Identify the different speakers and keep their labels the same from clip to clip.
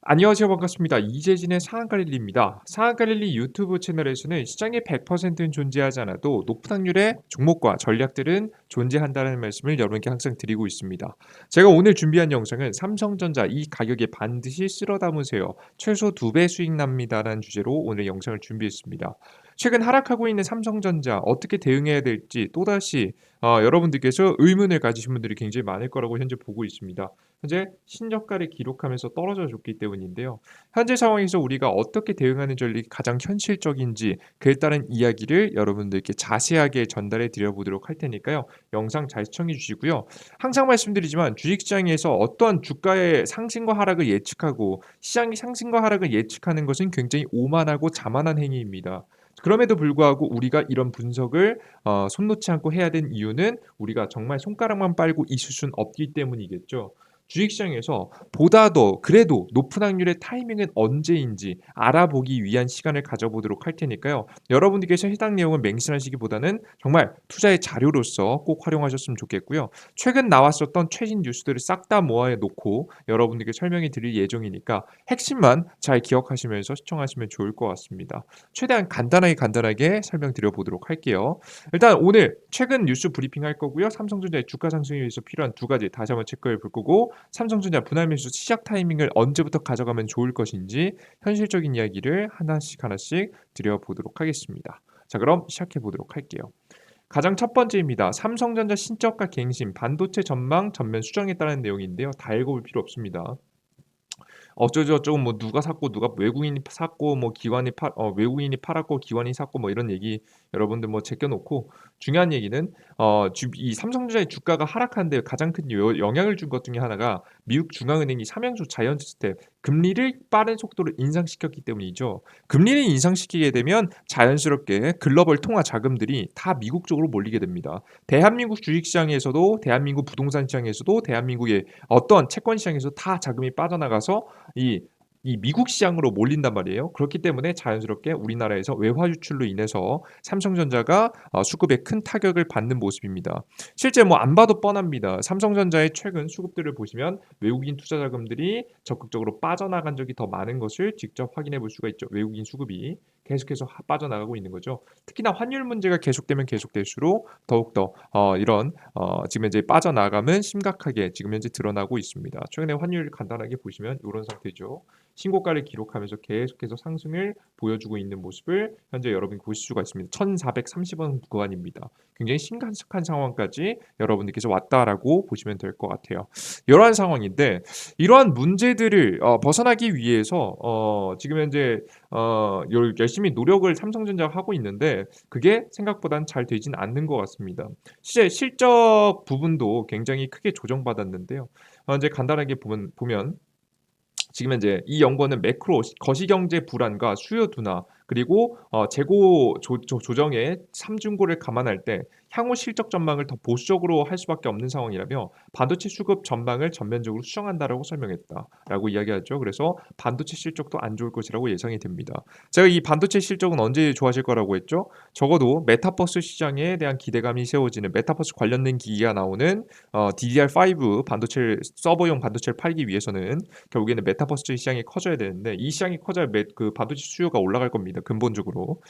Speaker 1: 안녕하세요. 반갑습니다. 이재진의 상한가릴리입니다. 상한가릴리 유튜브 채널에서는 시장의 100%는 존재하지 않아도 높은 확률의 종목과 전략들은 존재한다는 말씀을 여러분께 항상 드리고 있습니다. 제가 오늘 준비한 영상은 삼성전자 이 가격에 반드시 쓸어 담으세요. 최소 2배 수익 납니다라는 주제로 오늘 영상을 준비했습니다. 최근 하락하고 있는 삼성전자 어떻게 대응해야 될지 또다시 여러분들께서 의문을 가지신 분들이 굉장히 많을 거라고 현재 보고 있습니다. 현재 신저가를 기록하면서 떨어져 줬기 때문인데요. 현재 상황에서 우리가 어떻게 대응하는 전략이 가장 현실적인지 그에 따른 이야기를 여러분들께 자세하게 전달해 드려 보도록 할 테니까요. 영상 잘 시청해 주시고요. 항상 말씀드리지만 주식시장에서 어떠한 주가의 상승과 하락을 예측하고 시장의 상승과 하락을 예측하는 것은 굉장히 오만하고 자만한 행위입니다. 그럼에도 불구하고 우리가 이런 분석을 손 놓지 않고 해야 되는 이유는 우리가 정말 손가락만 빨고 있을 수는 없기 때문이겠죠. 주식시장에서 보다 더 그래도 높은 확률의 타이밍은 언제인지 알아보기 위한 시간을 가져보도록 할 테니까요. 여러분들께서 해당 내용을 맹신하시기보다는 정말 투자의 자료로서 꼭 활용하셨으면 좋겠고요. 최근 나왔었던 최신 뉴스들을 싹 다 모아 놓고 여러분들께 설명해 드릴 예정이니까 핵심만 잘 기억하시면서 시청하시면 좋을 것 같습니다. 최대한 간단하게 설명드려 보도록 할게요. 일단 오늘 최근 뉴스 브리핑 할 거고요. 삼성전자의 주가 상승에 위해서 필요한 두 가지 다시 한번 체크해 볼 거고 삼성전자 분할 매수 시작 타이밍을 언제부터 가져가면 좋을 것인지 현실적인 이야기를 하나씩 드려보도록 하겠습니다. 자, 그럼 시작해 보도록 할게요. 가장 첫 번째입니다. 삼성전자 신저가 갱신 반도체 전망 전면 수정에 따른 내용인데요. 다 읽어볼 필요 없습니다. 어쩌고저쩌고 뭐 누가 샀고 누가 외국인이 샀고 뭐 외국인이 팔았고 기관이 샀고 뭐 이런 얘기 여러분들 뭐 제껴 놓고 중요한 얘기는 이 삼성전자의 주가가 하락하는 데 가장 큰 영향을 준 것 중에 하나가 미국 중앙은행이 삼양수 자이언트 스텝 금리를 빠른 속도로 인상시켰기 때문이죠. 금리를 인상시키게 되면 자연스럽게 글로벌 통화 자금들이 다 미국 쪽으로 몰리게 됩니다. 대한민국 주식시장에서도 대한민국 부동산 시장에서도 대한민국의 어떤 채권 시장에서 다 자금이 빠져나가서 이 미국 시장으로 몰린단 말이에요. 그렇기 때문에 자연스럽게 우리나라에서 외화 유출로 인해서 삼성전자가 수급에 큰 타격을 받는 모습입니다. 실제 뭐 안 봐도 뻔합니다. 삼성전자의 최근 수급들을 보시면 외국인 투자 자금들이 적극적으로 빠져나간 적이 더 많은 것을 직접 확인해 볼 수가 있죠. 외국인 수급이 계속해서 빠져나가고 있는 거죠. 특히나 환율 문제가 계속되면 계속될수록 더욱더 이런 지금 현재 빠져나감은 심각하게 지금 현재 드러나고 있습니다. 최근에 환율 간단하게 보시면 이런 상태죠. 신고가를 기록하면서 계속해서 상승을 보여주고 있는 모습을 현재 여러분이 보실 수가 있습니다. 1,430원 구간입니다. 굉장히 심각한 상황까지 여러분들께서 왔다라고 보시면 될 것 같아요. 이러한 상황인데 이러한 문제들을 벗어나기 위해서 지금 현재 열심히 노력을 삼성전자가 하고 있는데 그게 생각보단 잘 되진 않는 것 같습니다. 실제 실적 부분도 굉장히 크게 조정받았는데요. 이제 간단하게 보면 지금 현재 이 연구원은 매크로 거시경제 불안과 수요 둔화 그리고 재고 조정의 삼중고를 감안할 때 향후 실적 전망을 더 보수적으로 할 수밖에 없는 상황이라며 반도체 수급 전망을 전면적으로 수정한다라고 설명했다라고 이야기하죠. 그래서 반도체 실적도 안 좋을 것이라고 예상이 됩니다. 제가 이 반도체 실적은 언제 좋아질 거라고 했죠? 적어도 메타버스 시장에 대한 기대감이 세워지는 메타버스 관련된 기기가 나오는 DDR5 반도체 서버용 반도체를 팔기 위해서는 결국에는 메타버스 시장이 커져야 되는데 이 시장이 커져야 그 반도체 수요가 올라갈 겁니다. 근본적으로.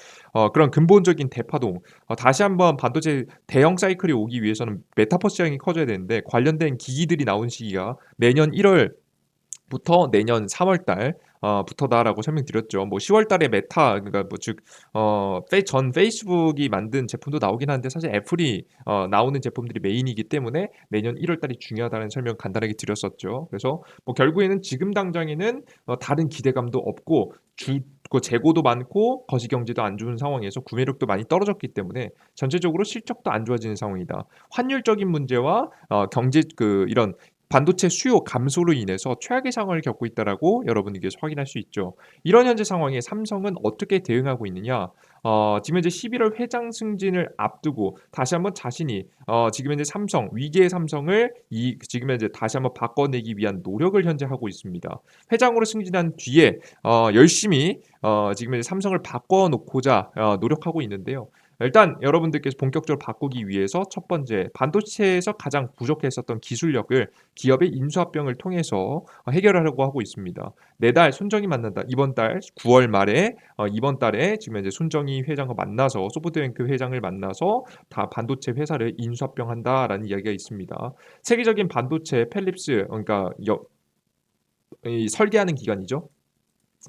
Speaker 1: 그런 근본적인 대파동 다시 한번 반도체 대형 사이클이 오기 위해서는 메타버스 시장이 커져야 되는데 관련된 기기들이 나온 시기가 내년 1월 부터 내년 3월 달 부터다라고 설명드렸죠. 뭐 10월 달에 메타 그러니까 전 페이스북이 만든 제품도 나오긴 하는데 사실 애플이 나오는 제품들이 메인이기 때문에 내년 1월 달이 중요하다는 설명 간단하게 드렸었죠. 그래서 뭐 결국에는 지금 당장에는 다른 기대감도 없고 그 재고도 많고 거시 경제도 안 좋은 상황에서 구매력도 많이 떨어졌기 때문에 전체적으로 실적도 안 좋아지는 상황이다. 환율적인 문제와 경제 이런 반도체 수요 감소로 인해서 최악의 상황을 겪고 있다라고 여러분에게서 확인할 수 있죠. 이런 현재 상황에 삼성은 어떻게 대응하고 있느냐? 지금 현재 11월 회장 승진을 앞두고 다시 한번 자신이 지금 현재 삼성 위기의 삼성을 지금 현재 다시 한번 바꿔내기 위한 노력을 현재 하고 있습니다. 회장으로 승진한 뒤에 열심히 지금 현재 삼성을 바꿔놓고자 노력하고 있는데요. 일단 여러분들께서 본격적으로 바꾸기 위해서 첫 번째 반도체에서 가장 부족했었던 기술력을 기업의 인수합병을 통해서 해결하려고 하고 있습니다. 내달 손정이 만난다. 이번 달 9월 말에 이번 달에 지금 이제 손정희 회장과 만나서 소프트뱅크 회장을 만나서 다 반도체 회사를 인수합병한다라는 이야기가 있습니다. 세계적인 반도체 펠립스 그러니까 이 설계하는 기관이죠.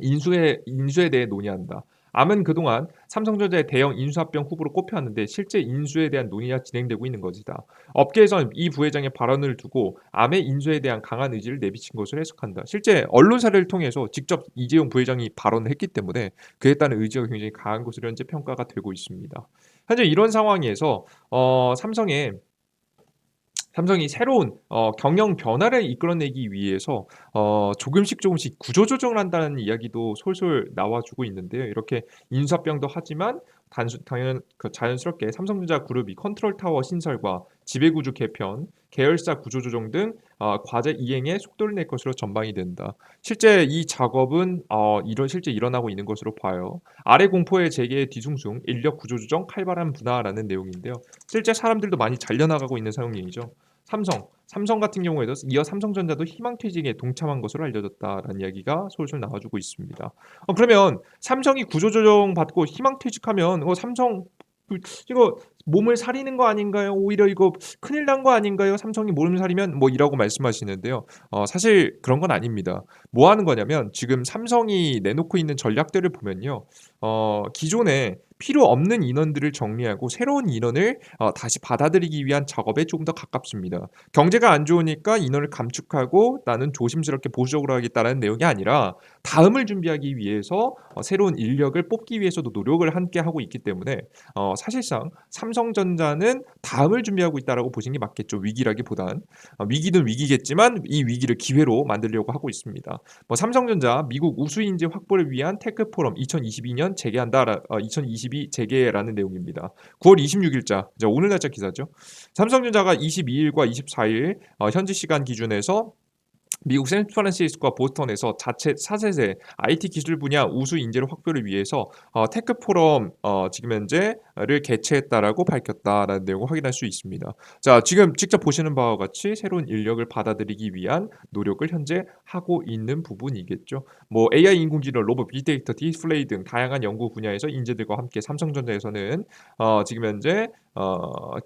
Speaker 1: 인수에 대해 논의한다. 암은 그동안 삼성전자의 대형 인수합병 후보로 꼽혀왔는데 실제 인수에 대한 논의가 진행되고 있는 것이다. 업계에서는 이 부회장의 발언을 두고 암의 인수에 대한 강한 의지를 내비친 것으로 해석한다. 실제 언론사를 통해서 직접 이재용 부회장이 발언을 했기 때문에 그에 따른 의지가 굉장히 강한 것으로 현재 평가가 되고 있습니다. 현재 이런 상황에서 삼성이 새로운 경영 변화를 이끌어내기 위해서 조금씩 구조조정을 한다는 이야기도 솔솔 나와주고 있는데요. 이렇게 인수합병도 하지만 당연 자연스럽게 삼성전자 그룹이 컨트롤 타워 신설과 지배구조 개편, 계열사 구조조정 등 과제 이행에 속도를 낼 것으로 전망이 된다. 실제 이 작업은 실제 일어나고 있는 것으로 봐요. 아래 공포의 재개의 뒤숭숭, 인력 구조조정, 칼발한 분화라는 내용인데요. 실제 사람들도 많이 잘려나가고 있는 상황이죠. 삼성 같은 경우에도 이어 삼성전자도 희망퇴직에 동참한 것으로 알려졌다라는 이야기가 솔솔 나와주고 있습니다. 그러면 삼성이 구조조정 받고 희망퇴직하면 삼성 이거 몸을 사리는 거 아닌가요? 오히려 이거 큰일 난 거 아닌가요? 삼성이 몸을 사리면 뭐 이라고 말씀하시는데요. 사실 그런 건 아닙니다. 뭐 하는 거냐면 지금 삼성이 내놓고 있는 전략들을 보면요. 기존에 필요 없는 인원들을 정리하고 새로운 인원을 다시 받아들이기 위한 작업에 조금 더 가깝습니다. 경제가 안 좋으니까 인원을 감축하고 나는 조심스럽게 보수적으로 하겠다라는 내용이 아니라 다음을 준비하기 위해서 새로운 인력을 뽑기 위해서도 노력을 함께 하고 있기 때문에 사실상 삼성전자는 다음을 준비하고 있다라고 보시는 게 맞겠죠. 위기라기보단 위기는 위기겠지만 이 위기를 기회로 만들려고 하고 있습니다. 삼성전자 미국 우수 인재 확보를 위한 테크 포럼 2022년 재개한다. 2022 재개라는 내용입니다. 9월 26일자 오늘 날짜 기사죠. 삼성전자가 22일과 24일 현지 시간 기준에서 미국 샌프란시스코와 보스턴에서 자체 4세대 IT 기술 분야 우수 인재를 확보를 위해서 테크 포럼 지금 현재를 개최했다라고 밝혔다라는 내용을 확인할 수 있습니다. 자, 지금 직접 보시는 바와 같이 새로운 인력을 받아들이기 위한 노력을 현재 하고 있는 부분이겠죠. 뭐 AI 인공지능, 로봇, 빅데이터, 디스플레이 등 다양한 연구 분야에서 인재들과 함께 삼성전자에서는 지금 현재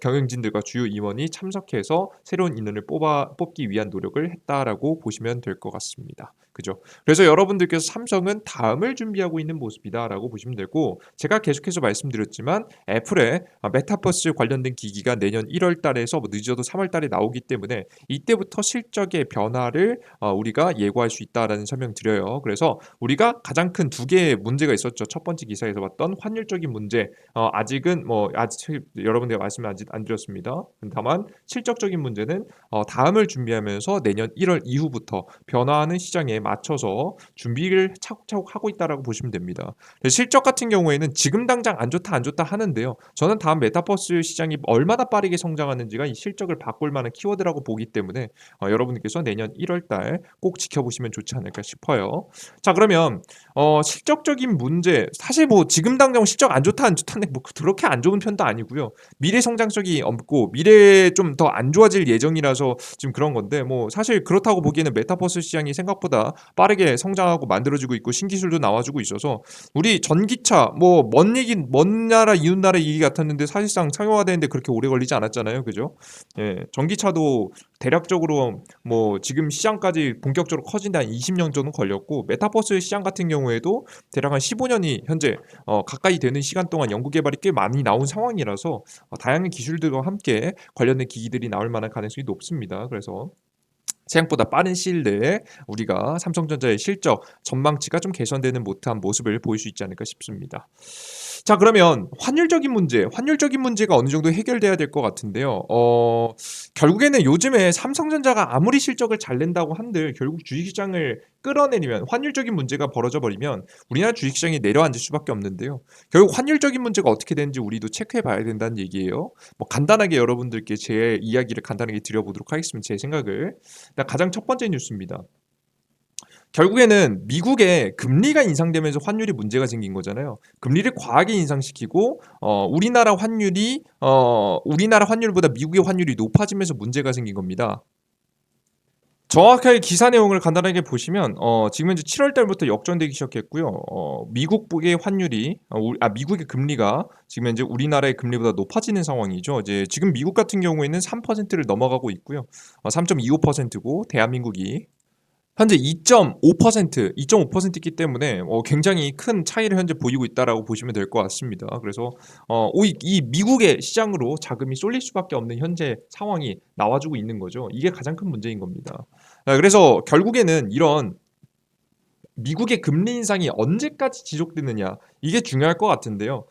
Speaker 1: 경영진들과 주요 임원이 참석해서 새로운 인원을 뽑기 위한 노력을 했다라고 보시면 될 것 같습니다. 그죠? 그래서 여러분들께서 삼성은 다음을 준비하고 있는 모습이다라고 보시면 되고 제가 계속해서 말씀드렸지만 애플의 메타버스 관련된 기기가 내년 1월 달에서 늦어도 3월 달에 나오기 때문에 이때부터 실적의 변화를 우리가 예고할 수 있다라는 설명 드려요. 그래서 우리가 가장 큰 두 개의 문제가 있었죠. 첫 번째 기사에서 봤던 환율적인 문제 아직은 아직 여러분들 말씀을 아직 안 드렸습니다. 다만 실적적인 문제는 다음을 준비하면서 내년 1월 이후부터 변화하는 시장에 맞춰서 준비를 차곡차곡 하고 있다라고 보시면 됩니다. 실적 같은 경우에는 지금 당장 안 좋다 하는데요. 저는 다음 메타버스 시장이 얼마나 빠르게 성장하는지가 이 실적을 바꿀 만한 키워드라고 보기 때문에 여러분께서 내년 1월 달 꼭 지켜보시면 좋지 않을까 싶어요. 자, 그러면 실적적인 문제 사실 뭐 지금 당장 실적 안 좋다는데 뭐 그렇게 안 좋은 편도 아니고요. 미래 성장성이 없고 미래에 좀 더 안 좋아질 예정이라서 지금 그런 건데 뭐 사실 그렇다고 보기에는 메타버스 시장이 생각보다 빠르게 성장하고 만들어지고 있고 신기술도 나와주고 있어서 우리 전기차 뭐 먼 나라 이웃 나라 얘기 같았는데 사실상 상용화되는데 그렇게 오래 걸리지 않았잖아요. 그죠? 예, 전기차도 대략적으로 뭐 지금 시장까지 본격적으로 커진데 한 20년 정도 걸렸고 메타버스 시장 같은 경우에도 대략 한 15년이 현재 가까이 되는 시간 동안 연구 개발이 꽤 많이 나온 상황이라서 다양한 기술들과 함께 관련된 기기들이 나올 만한 가능성이 높습니다. 그래서 생각보다 빠른 시일 내에 우리가 삼성전자의 실적 전망치가 좀 개선되는 못한 모습을 보일 수 있지 않을까 싶습니다. 자, 그러면 환율적인 문제가 어느 정도 해결돼야 될 것 같은데요. 결국에는 요즘에 삼성전자가 아무리 실적을 잘 낸다고 한들 결국 주식시장을 끌어내리면 환율적인 문제가 벌어져 버리면 우리나라 주식시장이 내려앉을 수밖에 없는데요. 결국 환율적인 문제가 어떻게 되는지 우리도 체크해 봐야 된다는 얘기예요. 뭐 간단하게 여러분들께 제 이야기를 간단하게 드려보도록 하겠습니다. 제 생각을. 가장 첫 번째 뉴스입니다. 결국에는 미국의 금리가 인상되면서 환율이 문제가 생긴 거잖아요. 금리를 과하게 인상시키고 우리나라 환율보다 미국의 환율이 높아지면서 문제가 생긴 겁니다. 정확하게 기사 내용을 간단하게 보시면 지금 현재 7월 달부터 역전되기 시작했고요. 미국의 환율이 미국의 금리가 지금 현재 우리나라의 금리보다 높아지는 상황이죠. 이제 지금 미국 같은 경우에는 3%를 넘어가고 있고요. 3.25%고 대한민국이 현재 2.5%이기 때문에 굉장히 큰 차이를 현재 보이고 있다라고 보시면 될 것 같습니다. 그래서 이 미국의 시장으로 자금이 쏠릴 수밖에 없는 현재 상황이 나와주고 있는 거죠. 이게 가장 큰 문제인 겁니다. 그래서 결국에는 이런 미국의 금리 인상이 언제까지 지속되느냐 이게 중요할 것 같은데요.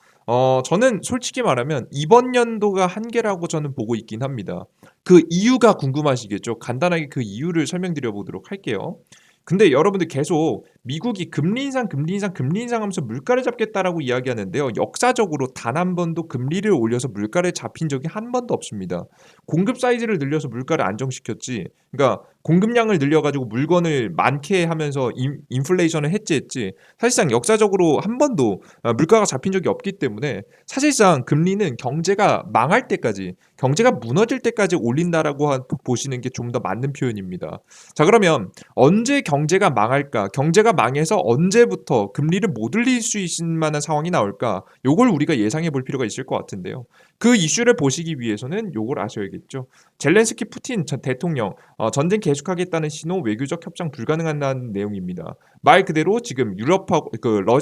Speaker 1: 저는 솔직히 말하면 이번 연도가 한계라고 저는 보고 있긴 합니다. 그 이유가 궁금하시겠죠? 간단하게 그 이유를 설명드려 보도록 할게요. 근데 여러분들 계속 미국이 금리 인상, 금리 인상, 금리 인상하면서 물가를 잡겠다라고 이야기하는데요. 역사적으로 단 한 번도 금리를 올려서 물가를 잡힌 적이 한 번도 없습니다. 공급 사이즈를 늘려서 물가를 안정시켰지. 그러니까 공급량을 늘려가지고 물건을 많게 하면서 인플레이션을 해지했지. 사실상 역사적으로 한 번도 물가가 잡힌 적이 없기 때문에 사실상 금리는 경제가 망할 때까지, 경제가 무너질 때까지 올린다라고 보시는 게 좀 더 맞는 표현입니다. 자, 그러면 언제 경제가 망할까? 경제가 망해서 언제부터 금리를 못 올릴 수 있을 만한 상황이 나올까? 요걸 우리가 예상해 볼 필요가 있을 것 같은데요. 그 이슈를 보시기 위해서는 요걸 아셔야겠죠. 젤렌스키 푸틴 전 대통령 전쟁 계속하겠다는 신호, 외교적 협상 불가능하다는 내용입니다. 말 그대로 지금 유럽하고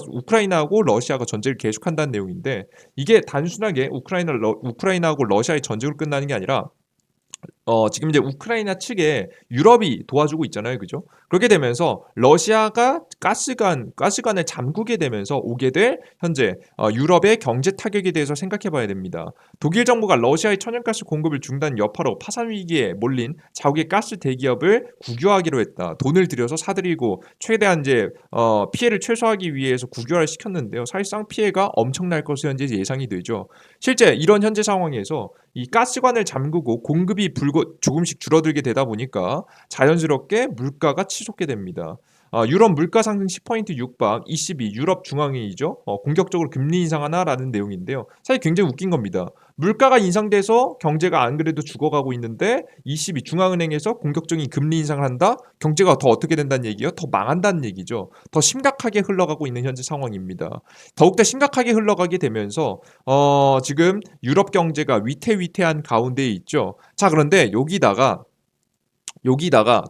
Speaker 1: 우크라이나하고 러시아가 전쟁을 계속한다는 내용인데 이게 단순하게 우크라이나하고 러시아의 전쟁으로 끝나는 게 아니라 지금 이제 우크라이나 측에 유럽이 도와주고 있잖아요. 그죠? 그렇게 되면서 러시아가 가스관을 잠그게 되면서 오게 될 현재 유럽의 경제 타격에 대해서 생각해 봐야 됩니다. 독일 정부가 러시아의 천연가스 공급을 중단 여파로 파산 위기에 몰린 자국의 가스 대기업을 국유화하기로 했다. 돈을 들여서 사들이고 최대한 이제 피해를 최소화하기 위해서 국유화를 시켰는데요. 사실상 피해가 엄청날 것으로 현재 예상이 되죠. 실제 이런 현재 상황에서 이 가스관을 잠그고 공급이 조금씩 줄어들게 되다 보니까 자연스럽게 물가가 치솟게 됩니다. 유럽 물가 상승 10포인트 육박, ECB 유럽 중앙회의죠. 공격적으로 금리 인상하나라는 내용인데요. 사실 굉장히 웃긴 겁니다. 물가가 인상돼서 경제가 안 그래도 죽어가고 있는데 ECB 중앙은행에서 공격적인 금리 인상을 한다? 경제가 더 어떻게 된다는 얘기예요? 더 망한다는 얘기죠. 더 심각하게 흘러가고 있는 현재 상황입니다. 더욱더 심각하게 흘러가게 되면서 지금 유럽 경제가 위태위태한 가운데에 있죠. 자, 그런데 여기다가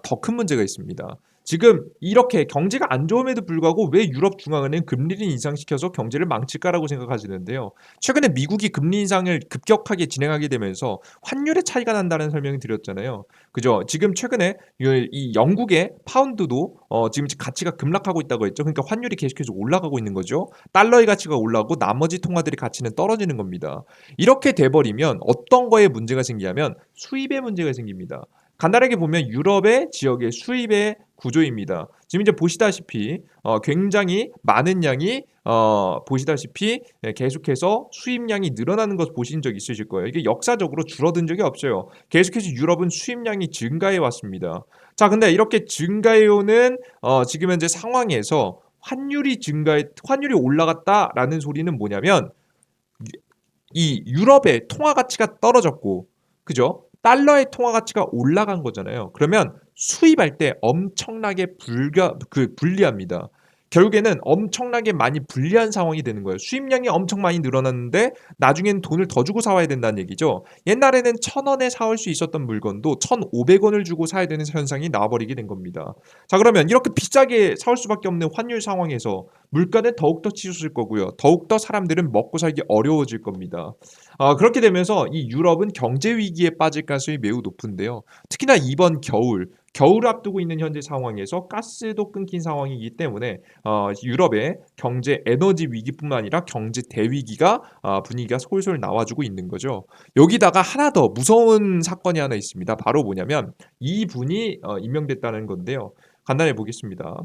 Speaker 1: 더 큰 문제가 있습니다. 지금 이렇게 경제가 안 좋음에도 불구하고 왜 유럽 중앙은행 금리를 인상시켜서 경제를 망칠까라고 생각하시는데요. 최근에 미국이 금리 인상을 급격하게 진행하게 되면서 환율의 차이가 난다는 설명을 드렸잖아요. 그죠? 지금 최근에 이 영국의 파운드도 지금 가치가 급락하고 있다고 했죠. 그러니까 환율이 계속해서 올라가고 있는 거죠. 달러의 가치가 올라가고 나머지 통화들의 가치는 떨어지는 겁니다. 이렇게 돼버리면 어떤 거에 문제가 생기냐면 수입에 문제가 생깁니다. 간단하게 보면 유럽의 지역의 수입의 구조입니다. 지금 이제 보시다시피 굉장히 많은 양이 보시다시피 계속해서 수입량이 늘어나는 것 보신 적 있으실 거예요. 이게 역사적으로 줄어든 적이 없어요. 계속해서 유럽은 수입량이 증가해 왔습니다. 자, 근데 이렇게 증가해 오는 지금 현재 상황에서 환율이 올라갔다라는 소리는 뭐냐면 이 유럽의 통화 가치가 떨어졌고, 그죠? 달러의 통화 가치가 올라간 거잖아요. 그러면 수입할 때 엄청나게 불리합니다. 결국에는 엄청나게 많이 불리한 상황이 되는 거예요. 수입량이 엄청 많이 늘어났는데 나중엔 돈을 더 주고 사와야 된다는 얘기죠. 옛날에는 1,000원에 사올 수 있었던 물건도 1,500원을 주고 사야 되는 현상이 나와버리게 된 겁니다. 자, 그러면 이렇게 비싸게 사올 수밖에 없는 환율 상황에서 물가는 더욱더 치솟을 거고요. 더욱더 사람들은 먹고 살기 어려워질 겁니다. 그렇게 되면서 이 유럽은 경제 위기에 빠질 가능성이 매우 높은데요. 특히나 이번 겨울 앞두고 있는 현재 상황에서 가스도 끊긴 상황이기 때문에 유럽의 경제 에너지 위기뿐만 아니라 경제 대위기가 분위기가 솔솔 나와주고 있는 거죠. 여기다가 하나 더 무서운 사건이 하나 있습니다. 바로 뭐냐면 이분이 임명됐다는 건데요. 간단히 보겠습니다.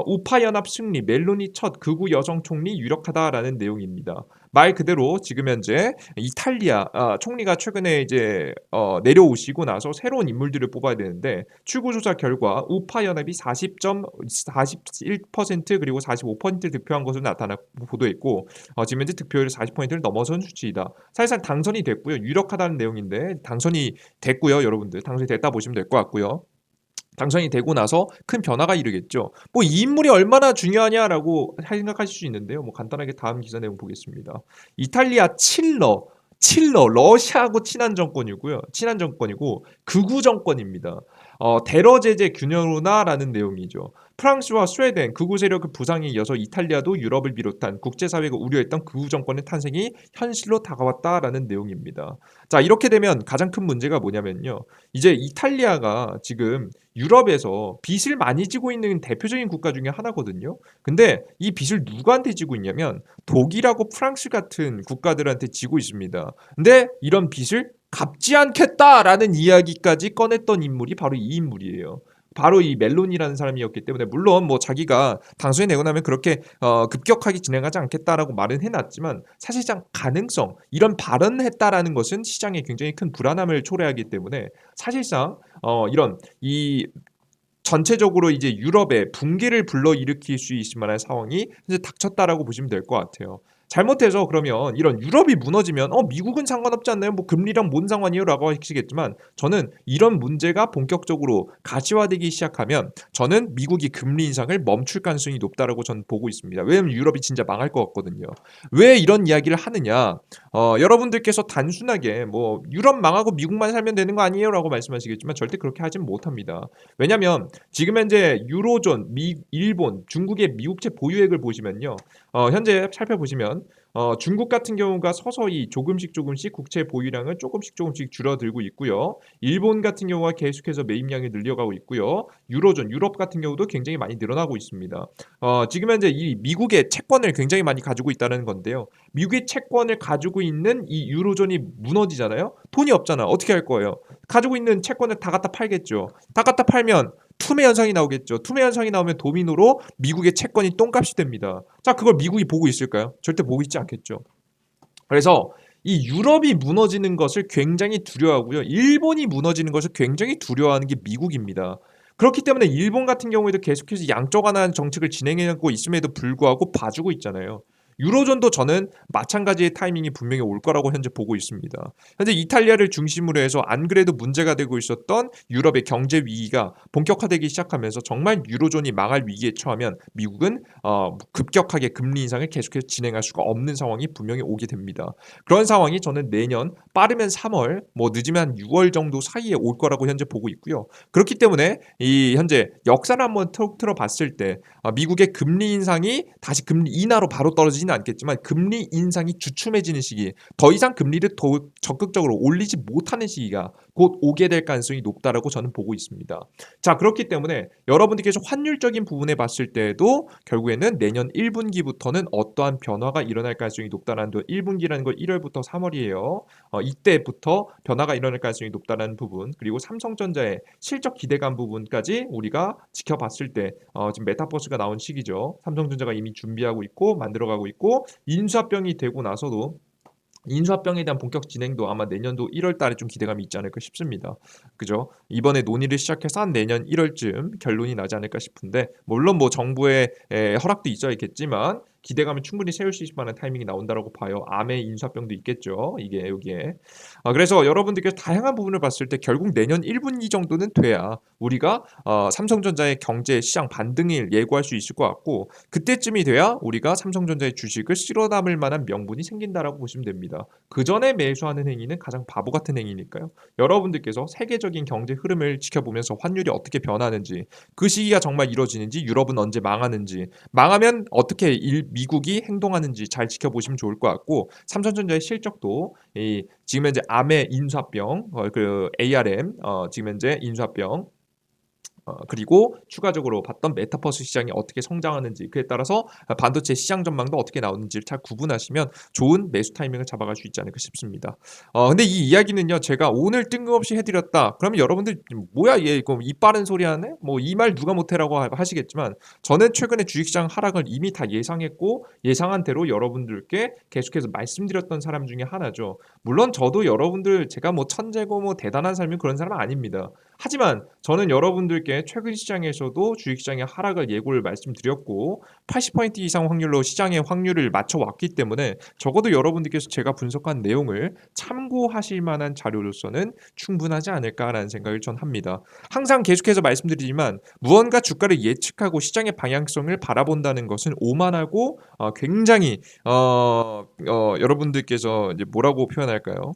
Speaker 1: 우파 연합 승리, 멜로니 첫 극우 여성 총리 유력하다라는 내용입니다. 말 그대로 지금 현재 이탈리아 총리가 최근에 이제 내려오시고 나서 새로운 인물들을 뽑아야 되는데 출구 조사 결과 우파 연합이 41% 그리고 45% 득표한 것으로 나타나 보도했고 지금 현재 득표율 40%를 넘어선 수치이다. 사실상 당선이 됐고요. 유력하다는 내용인데 당선이 됐고요. 여러분들 당선이 됐다 보시면 될 것 같고요. 당선이 되고 나서 큰 변화가 이르겠죠. 뭐 이 인물이 얼마나 중요하냐라고 생각하실 수 있는데요. 뭐 간단하게 다음 기사 내용 보겠습니다. 이탈리아 칠러 러시아하고 친한 정권이고요. 친한 정권이고 극우 정권입니다. 테러 제재 균열로나라는 내용이죠. 프랑스와 스웨덴 극우 세력의 부상에 이어서 이탈리아도 유럽을 비롯한 국제사회가 우려했던 극우 정권의 탄생이 현실로 다가왔다라는 내용입니다. 자, 이렇게 되면 가장 큰 문제가 뭐냐면요. 이제 이탈리아가 지금 유럽에서 빚을 많이 지고 있는 대표적인 국가 중에 하나거든요. 근데 이 빚을 누구한테 지고 있냐면 독일하고 프랑스 같은 국가들한테 지고 있습니다. 근데 이런 빚을 갚지 않겠다라는 이야기까지 꺼냈던 인물이 바로 이 인물이에요. 바로 이 멜론이라는 사람이었기 때문에 물론 뭐 자기가 당선이 되고 나면 그렇게 급격하게 진행하지 않겠다라고 말은 해놨지만 사실상 가능성 이런 발언을 했다라는 것은 시장에 굉장히 큰 불안함을 초래하기 때문에 사실상 이런 이 전체적으로 이제 유럽의 붕괴를 불러일으킬 수 있을 만한 상황이 이제 닥쳤다라고 보시면 될 것 같아요. 잘못해서 그러면 이런 유럽이 무너지면 미국은 상관없지 않나요? 뭐 금리랑 뭔 상관이에요라고 하시겠지만 저는 이런 문제가 본격적으로 가시화되기 시작하면 저는 미국이 금리 인상을 멈출 가능성이 높다라고 저는 보고 있습니다. 왜냐하면 유럽이 진짜 망할 것 같거든요. 왜 이런 이야기를 하느냐? 여러분들께서 단순하게 뭐 유럽 망하고 미국만 살면 되는 거 아니에요라고 말씀하시겠지만 절대 그렇게 하진 못합니다. 왜냐하면 지금 현재 유로존, 일본, 중국의 미국채 보유액을 보시면요. 현재 살펴보시면 중국 같은 경우가 서서히 조금씩 국채 보유량을 조금씩 줄어들고 있고요. 일본 같은 경우가 계속해서 매입량이 늘려가고 있고요. 유로존, 유럽 같은 경우도 굉장히 많이 늘어나고 있습니다. 지금 현재 이 미국의 채권을 굉장히 많이 가지고 있다는 건데요. 미국의 채권을 가지고 있는 이 유로존이 무너지잖아요. 돈이 없잖아. 어떻게 할 거예요? 가지고 있는 채권을 다 갖다 팔겠죠. 다 갖다 팔면 투매 현상이 나오겠죠. 투매 현상이 나오면 도미노로 미국의 채권이 똥값이 됩니다. 자, 그걸 미국이 보고 있을까요? 절대 보고 있지 않겠죠. 그래서 이 유럽이 무너지는 것을 굉장히 두려워하고요. 일본이 무너지는 것을 굉장히 두려워하는 게 미국입니다. 그렇기 때문에 일본 같은 경우에도 계속해서 양적 완화하는 정책을 진행하고 있음에도 불구하고 봐주고 있잖아요. 유로존도 저는 마찬가지의 타이밍이 분명히 올 거라고 현재 보고 있습니다. 현재 이탈리아를 중심으로 해서 안 그래도 문제가 되고 있었던 유럽의 경제 위기가 본격화되기 시작하면서 정말 유로존이 망할 위기에 처하면 미국은 급격하게 금리 인상을 계속해서 진행할 수가 없는 상황이 분명히 오게 됩니다. 그런 상황이 저는 내년 빠르면 3월, 뭐 늦으면 한 6월 정도 사이에 올 거라고 현재 보고 있고요. 그렇기 때문에 이 현재 역사를 한번 틀어봤을 때 미국의 금리 인상이 다시 금리 인하로 바로 떨어지지는 않겠지만 금리 인상이 주춤해지는 시기, 더 이상 금리를 더욱 적극적으로 올리지 못하는 시기가 곧 오게 될 가능성이 높다라고 저는 보고 있습니다. 자, 그렇기 때문에 여러분들께서 환율적인 부분에 봤을 때에도 결국에는 내년 1분기부터는 어떠한 변화가 일어날 가능성이 높다는 거, 1분기라는 걸 1월부터 3월이에요. 이때부터 변화가 일어날 가능성이 높다는 부분, 그리고 삼성전자의 실적 기대감 부분까지 우리가 지켜봤을 때 지금 메타버스가 나온 시기죠. 삼성전자가 이미 준비하고 있고 만들어가고 있고 인수합병이 되고 나서도 인수합병에 대한 본격 진행도 아마 내년도 1월 달에 좀 기대감이 있지 않을까 싶습니다. 그죠? 이번에 논의를 시작해서 한 내년 1월쯤 결론이 나지 않을까 싶은데 물론 뭐 정부의 허락도 있어야겠지만 기대감을 충분히 세울 수 있을 만한 타이밍이 나온다라고 봐요. 암의 인수합병도 있겠죠. 이게 여기에. 그래서 여러분들께서 다양한 부분을 봤을 때 결국 내년 1분기 정도는 돼야 우리가 삼성전자의 경제 시장 반등을 예고할 수 있을 것 같고 그때쯤이 돼야 우리가 삼성전자의 주식을 쓸어 담을 만한 명분이 생긴다라고 보시면 됩니다. 그 전에 매수하는 행위는 가장 바보 같은 행위니까요. 여러분들께서 세계적인 경제 흐름을 지켜보면서 환율이 어떻게 변하는지 그 시기가 정말 이루어지는지 유럽은 언제 망하는지 망하면 어떻게 미국이 행동하는지 잘 지켜보시면 좋을 것 같고 삼성전자의 실적도 지금 현재 암의 인수합병 그 ARM 지금 현재 인수합병 그리고 추가적으로 봤던 메타버스 시장이 어떻게 성장하는지 그에 따라서 반도체 시장 전망도 어떻게 나오는지를 잘 구분하시면 좋은 매수 타이밍을 잡아갈 수 있지 않을까 싶습니다. 근데 이 이야기는요 제가 오늘 뜬금없이 해드렸다. 그러면 여러분들 뭐야 얘 이거 입 빠른 소리 하네? 뭐 이 말 누가 못해라고 하시겠지만 저는 최근에 주식시장 하락을 이미 다 예상했고 예상한 대로 여러분들께 계속해서 말씀드렸던 사람 중에 하나죠. 물론 저도 여러분들 제가 뭐 천재고 뭐 대단한 삶이 그런 사람은 아닙니다. 하지만 저는 여러분들께 최근 시장에서도 주식시장의 하락을 예고를 말씀드렸고 80% 이상 확률로 시장의 확률을 맞춰왔기 때문에 적어도 여러분들께서 제가 분석한 내용을 참고하실 만한 자료로서는 충분하지 않을까라는 생각을 전 합니다. 항상 계속해서 말씀드리지만 무언가 주가를 예측하고 시장의 방향성을 바라본다는 것은 오만하고 굉장히 여러분들께서 이제 뭐라고 표현할까요?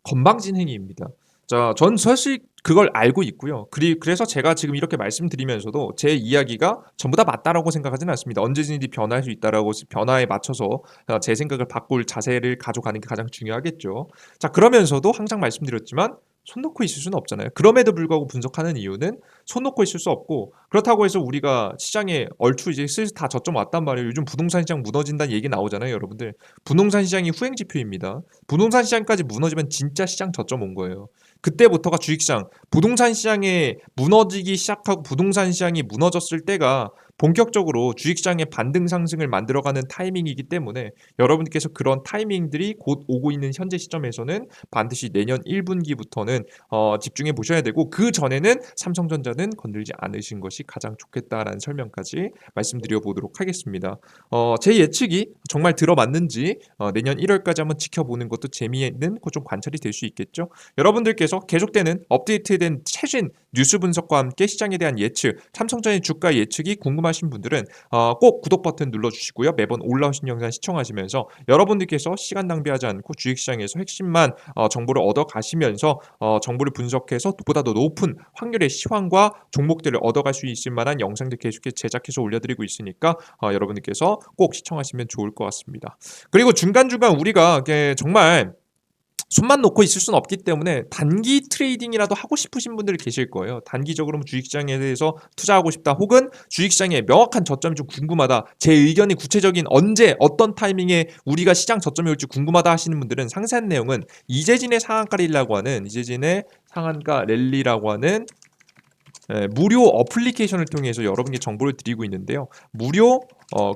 Speaker 1: 건방진 행위입니다. 자, 전 사실 그걸 알고 있고요. 그래서 제가 지금 이렇게 말씀드리면서도 제 이야기가 전부 다 맞다라고 생각하지는 않습니다. 언제든지 변할 수 있다라고 변화에 맞춰서 제 생각을 바꿀 자세를 가져가는 게 가장 중요하겠죠. 자, 그러면서도 항상 말씀드렸지만 손 놓고 있을 수는 없잖아요. 그럼에도 불구하고 분석하는 이유는 손 놓고 있을 수 없고 그렇다고 해서 우리가 시장에 얼추 이제 슬슬 다 저점 왔단 말이에요. 요즘 부동산 시장 무너진다는 얘기 나오잖아요, 여러분들. 부동산 시장이 후행 지표입니다. 부동산 시장까지 무너지면 진짜 시장 저점 온 거예요. 그때부터가 주식시장, 부동산 시장에 무너지기 시작하고 부동산 시장이 무너졌을 때가 본격적으로 주식시장의 반등 상승을 만들어가는 타이밍이기 때문에 여러분께서 그런 타이밍들이 곧 오고 있는 현재 시점에서는 반드시 내년 1분기부터는 집중해 보셔야 되고 그 전에는 삼성전자는 건들지 않으신 것이 가장 좋겠다라는 설명까지 말씀드려 보도록 하겠습니다. 제 예측이 정말 들어맞는지 내년 1월까지 한번 지켜보는 것도 재미있는 좀 관찰이 될 수 있겠죠. 여러분들께서 계속되는 업데이트된 최신 뉴스 분석과 함께 시장에 대한 예측, 삼성전자 주가 예측이 궁금하신 분들은 꼭 구독 버튼 눌러주시고요. 매번 올라오신 영상 시청하시면서 여러분들께서 시간 낭비하지 않고 주식시장에서 핵심만 정보를 얻어가시면서 정보를 분석해서 보다 더 높은 확률의 시황과 종목들을 얻어갈 수 있을 만한 영상들 계속해서 제작해서 올려드리고 있으니까 여러분들께서 꼭 시청하시면 좋을 것 같습니다. 그리고 중간중간 우리가 정말 손만 놓고 있을 수는 없기 때문에 단기 트레이딩이라도 하고 싶으신 분들이 계실 거예요. 단기적으로 주식시장에 대해서 투자하고 싶다 혹은 주식시장의 명확한 저점이 좀 궁금하다. 제 의견이 구체적인 언제 어떤 타이밍에 우리가 시장 저점이 올지 궁금하다 하시는 분들은 상세한 내용은 이재진의 상한가 랠리라고 하는 무료 어플리케이션을 통해서 여러분께 정보를 드리고 있는데요. 무료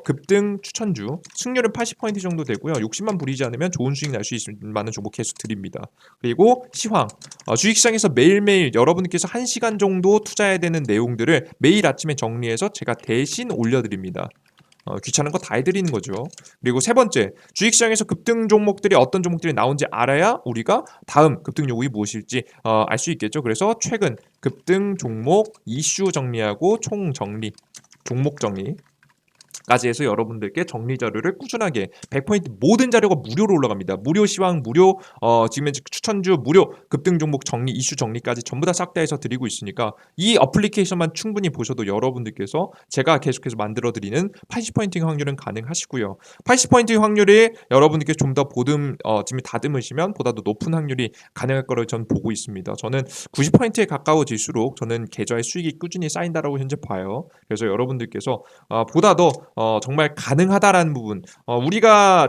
Speaker 1: 급등 추천주 승률은 80% 정도 되고요. 60만 불이지 않으면 좋은 수익 날 수 있을 만한 정보 계속 드립니다. 그리고 시황 주식시장에서 매일매일 여러분께서 1시간 정도 투자해야 되는 내용들을 매일 아침에 정리해서 제가 대신 올려드립니다. 귀찮은 거 다 해드리는 거죠. 그리고 세 번째, 주식시장에서 급등 종목들이 어떤 종목들이 나온지 알아야 우리가 다음 급등 종목이 무엇일지 알 수 있겠죠. 그래서 최근 급등 종목 이슈 정리하고 총 정리, 종목 정리 까지 해서 여러분들께 정리 자료를 꾸준하게 100% 모든 자료가 무료로 올라갑니다. 무료 시황, 무료 지금 현재 추천주, 무료 급등 종목 정리, 이슈 정리까지 전부 다 싹 다 해서 드리고 있으니까 이 어플리케이션만 충분히 보셔도 여러분들께서 제가 계속해서 만들어드리는 80% 확률은 가능하시고요. 80% 확률이 여러분들께 좀 더 지금 다듬으시면 보다 더 높은 확률이 가능할 거를 전 보고 있습니다. 저는 90%에 가까워질수록 저는 계좌의 수익이 꾸준히 쌓인다라고 현재 봐요. 그래서 여러분들께서 보다 더 정말 가능하다라는 부분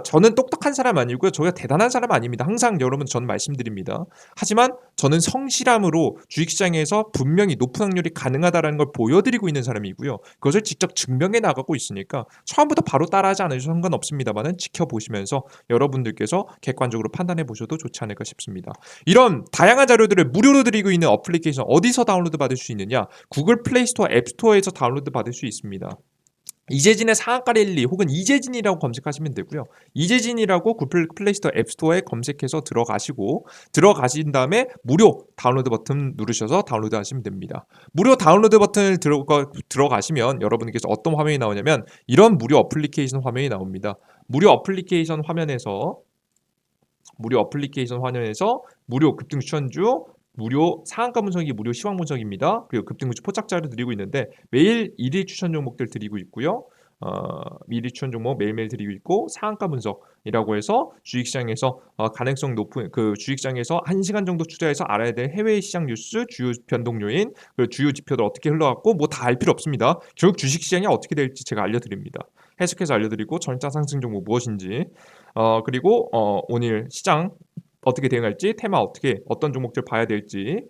Speaker 1: 저는 똑똑한 사람 아니고요. 저희가 대단한 사람 아닙니다. 항상 여러분 저는 말씀드립니다. 하지만 저는 성실함으로 주식시장에서 분명히 높은 확률이 가능하다라는 걸 보여드리고 있는 사람이고요. 그것을 직접 증명해 나가고 있으니까 처음부터 바로 따라하지 않으셔도 상관없습니다만은 지켜보시면서 여러분들께서 객관적으로 판단해 보셔도 좋지 않을까 싶습니다. 이런 다양한 자료들을 무료로 드리고 있는 어플리케이션 어디서 다운로드 받을 수 있느냐? 구글 플레이스토어, 앱스토어에서 다운로드 받을 수 있습니다. 이재진의 상한가 랠리 혹은 이재진이라고 검색하시면 되고요. 이재진이라고 구글 플레이스토어 앱스토어에 검색해서 들어가신 다음에 무료 다운로드 버튼 누르셔서 다운로드 하시면 됩니다. 무료 다운로드 버튼을 들어가시면 여러분께서 어떤 화면이 나오냐면 이런 무료 어플리케이션 화면이 나옵니다. 무료 어플리케이션 화면에서 무료 급등 추천주 무료 상한가 분석이 무료 시황 분석입니다. 그리고 급등주 포착자를 드리고 있는데 매일 1일 추천 종목들 드리고 있고요. 미리 추천 종목 매일매일 드리고 있고 상한가 분석이라고 해서 주식시장에서 가능성 높은 그 주식시장에서 1시간 정도 투자해서 알아야 될 해외 시장 뉴스, 주요 변동 요인, 그리고 주요 지표들 어떻게 흘러갔고 뭐 다 알 필요 없습니다. 결국 주식시장이 어떻게 될지 제가 알려드립니다. 해석해서 알려드리고 전자 상승 종목 무엇인지 그리고 오늘 시장 어떻게 대응할지, 테마 어떻게 어떤 종목들 봐야 될지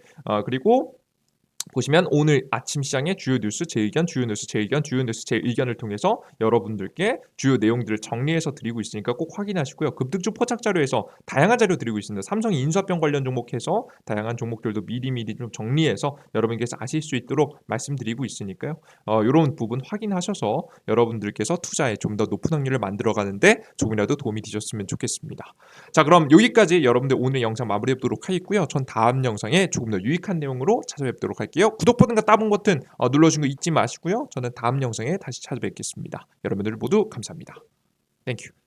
Speaker 1: 그리고 보시면 오늘 아침 시장의 주요 뉴스 제 의견, 주요 뉴스 제 의견, 주요 뉴스 제 의견을 통해서 여러분들께 주요 내용들을 정리해서 드리고 있으니까 꼭 확인하시고요. 급등주 포착 자료에서 다양한 자료 드리고 있습니다. 삼성 인수합병 관련 종목해서 다양한 종목들도 미리미리 좀 정리해서 여러분께서 아실 수 있도록 말씀드리고 있으니까요. 요런 부분 확인하셔서 여러분들께서 투자에 좀 더 높은 확률을 만들어 가는데 조금이라도 도움이 되셨으면 좋겠습니다. 자, 그럼 여기까지 여러분들 오늘 영상 마무리해 보도록 하겠고요. 전 다음 영상에 조금 더 유익한 내용으로 찾아뵙도록 할게요. 구독 버튼과 따봉 버튼 눌러주는 거 잊지 마시고요. 저는 다음 영상에 다시 찾아뵙겠습니다. 여러분들 모두 감사합니다. 땡큐.